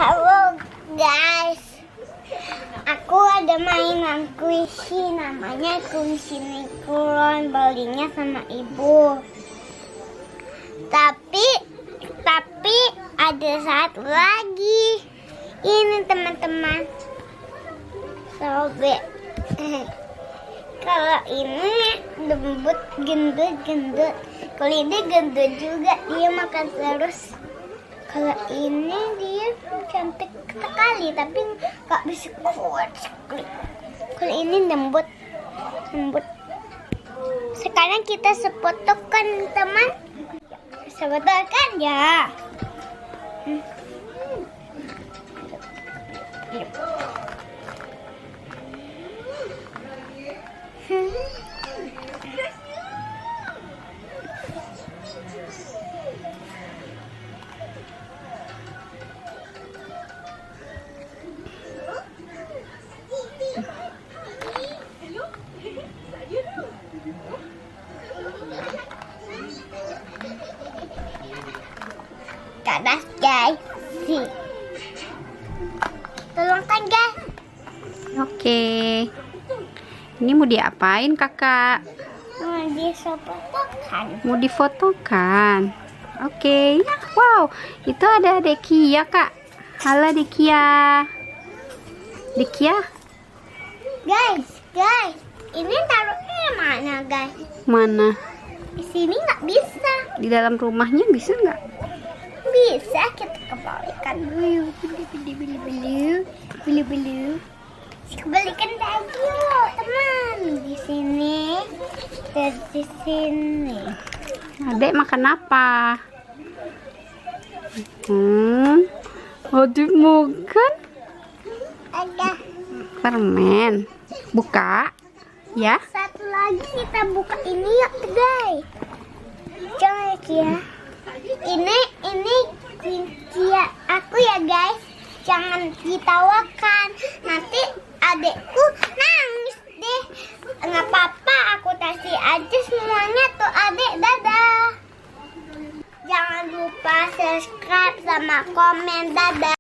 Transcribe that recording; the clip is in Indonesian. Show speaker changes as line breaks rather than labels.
Halo guys, aku ada mainan kuisi, namanya kuisi Nikulon, belinya sama ibu. Tapi ada satu lagi. Ini teman-teman, sobek. Kalau ini lembut, gendut. Kalau ini gendut juga, dia makan terus. Kalau ini dia cantik sekali, tapi nggak bisa kuat sekali. Kalau ini lembut. Sekarang kita sepotokan teman. Sepotokan ya. Kadas guys, tolongkan guys.
Oke, ini mau diapain kakak?
Mau difotokan.
Mau difotokan. Oke, wow, itu ada Dekia kak. Halo Dekia.
Guys, ini taruhnya mana guys?
Mana?
Di sini nggak bisa.
Di dalam rumahnya bisa nggak?
Bisa, kita kembalikan dulu. Beli. Kembalikan lagi yuk, teman. Di sini.
Adek makan apa? Adek makan
Ada
permen. Buka, ya.
satu lagi, kita buka ini yuk guys. Coba ya. Ini kunci aku ya guys. Jangan ditawakan, nanti adekku nangis deh. Nggak apa-apa, aku kasih aja semuanya tuh adek. Dadah. Jangan lupa subscribe sama komen. Dadah.